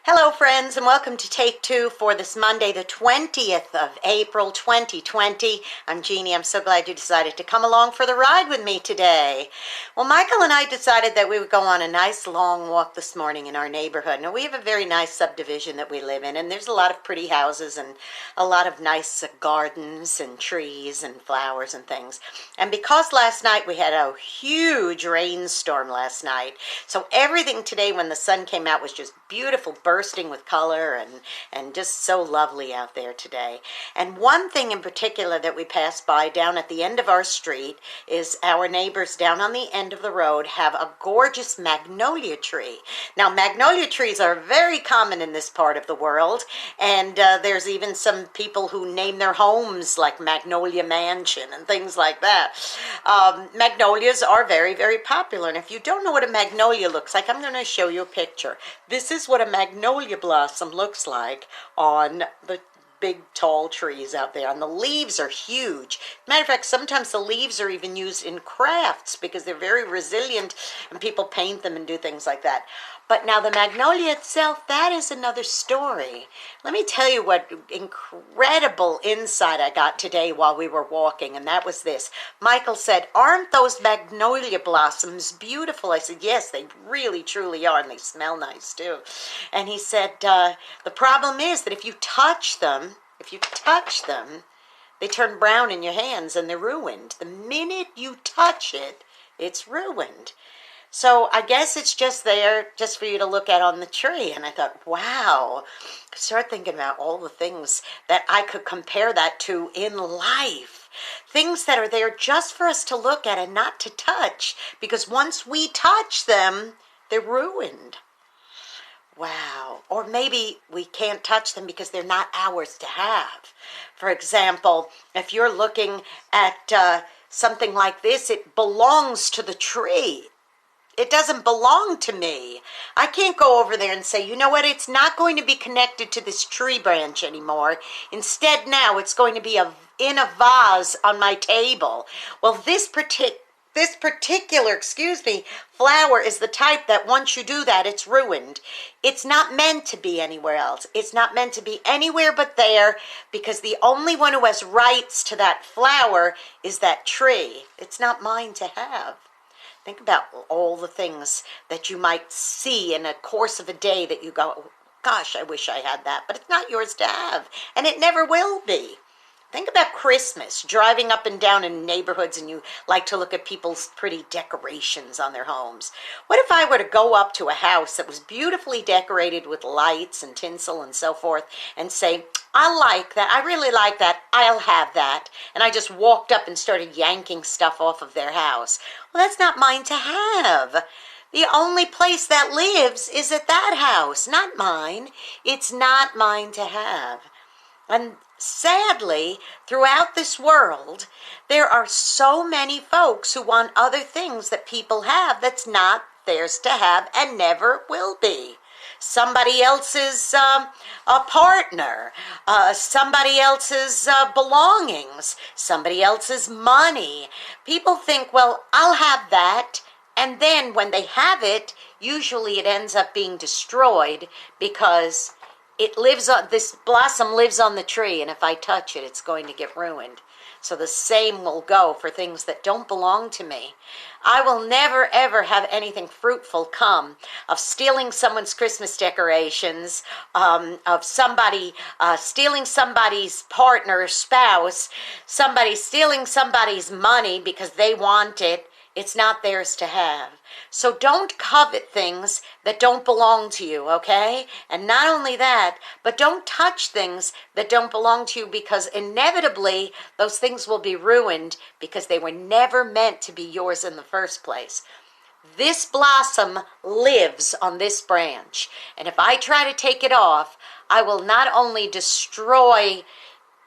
Hello friends, and welcome to Take Two for this Monday, the 20th of April, 2020. I'm Jeannie. I'm so glad you decided to come along for the ride with me today. Well, Michael and I decided that we would go on a nice long walk this morning in our neighborhood. Now, we have a very nice subdivision that we live in, and there's a lot of pretty houses and a lot of nice gardens and trees and flowers and things. And because last night we had a huge rainstorm last night, so everything today when the sun came out was just beautiful, bursting with color and just so lovely out there today. And one thing in particular that we passed by down at the end of our street is our neighbors down on the end of the road have a gorgeous magnolia tree. Now, magnolia trees are very common in this part of the world, and there's even some people who name their homes like Magnolia Mansion and things like that. Magnolias are very, very popular, and if you don't know what a magnolia looks like, I'm going to show you a picture. This is what a magnolia blossom looks like on the big tall trees out there, and the leaves are huge. Matter of fact, sometimes the leaves are even used in crafts because they're very resilient and people paint them and do things like that. But now the magnolia itself, that is another story. Let me tell you what incredible insight I got today while we were walking, and that was this. Michael said, "Aren't those magnolia blossoms beautiful?" I said, "Yes, they really truly are, and they smell nice too." And he said, the problem is that if you touch them, they turn brown in your hands and they're ruined. The minute you touch it, it's ruined. So I guess it's just there just for you to look at on the tree. And I thought, wow, I started thinking about all the things that I could compare that to in life. Things that are there just for us to look at and not to touch. Because once we touch them, they're ruined. Wow. Or maybe we can't touch them because they're not ours to have. For example, if you're looking at something like this, it belongs to the tree. It doesn't belong to me. I can't go over there and say, you know what, it's not going to be connected to this tree branch anymore. Instead, now it's going to be in a vase on my table. Well, this particular flower is the type that once you do that, it's ruined. It's not meant to be anywhere else. It's not meant to be anywhere but there, because the only one who has rights to that flower is that tree. It's not mine to have. Think about all the things that you might see in a course of a day that you go, gosh, I wish I had that, but it's not yours to have, and it never will be. Think about Christmas, driving up and down in neighborhoods, and you like to look at people's pretty decorations on their homes. What if I were to go up to a house that was beautifully decorated with lights and tinsel and so forth and say, I like that, I really like that, I'll have that, and I just walked up and started yanking stuff off of their house? Well, that's not mine to have. The only place that lives is at that house, not mine. It's not mine to have. And sadly, throughout this world, there are so many folks who want other things that people have that's not theirs to have and never will be. Somebody else's a partner, somebody else's belongings, somebody else's money. People think, well, I'll have that. And then when they have it, usually it ends up being destroyed because this blossom lives on the tree, and if I touch it, it's going to get ruined. So the same will go for things that don't belong to me. I will never, ever have anything fruitful come of stealing someone's Christmas decorations, of somebody stealing somebody's partner or spouse, somebody stealing somebody's money because they want it. It's not theirs to have. So don't covet things that don't belong to you, okay? And not only that, but don't touch things that don't belong to you, because inevitably those things will be ruined because they were never meant to be yours in the first place. This blossom lives on this branch, and if I try to take it off, I will not only destroy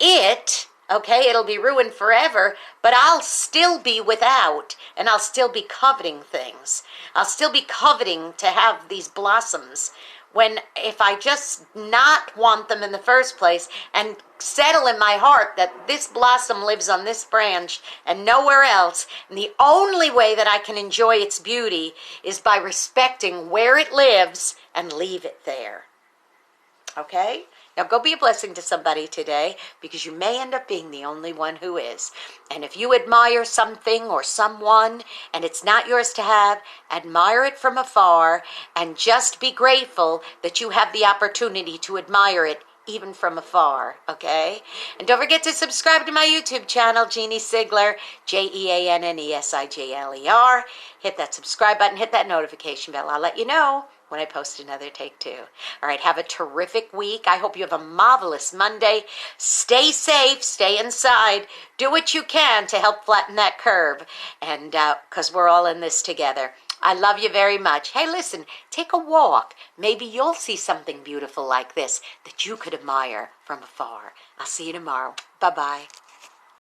it, okay, it'll be ruined forever, but I'll still be without, and I'll still be coveting things. I'll still be coveting to have these blossoms, when if I just not want them in the first place and settle in my heart that this blossom lives on this branch and nowhere else, and the only way that I can enjoy its beauty is by respecting where it lives and leave it there. Okay? Now go be a blessing to somebody today, because you may end up being the only one who is. And if you admire something or someone and it's not yours to have, admire it from afar and just be grateful that you have the opportunity to admire it even from afar, okay? And don't forget to subscribe to my YouTube channel, Jeanne Sigler, JeanneSigler. Hit that subscribe button, hit that notification bell. I'll let you know when I post another Take Two. All right, have a terrific week. I hope you have a marvelous Monday. Stay safe, stay inside. Do what you can to help flatten that curve, and because we're all in this together. I love you very much. Hey, listen, take a walk. Maybe you'll see something beautiful like this that you could admire from afar. I'll see you tomorrow. Bye-bye.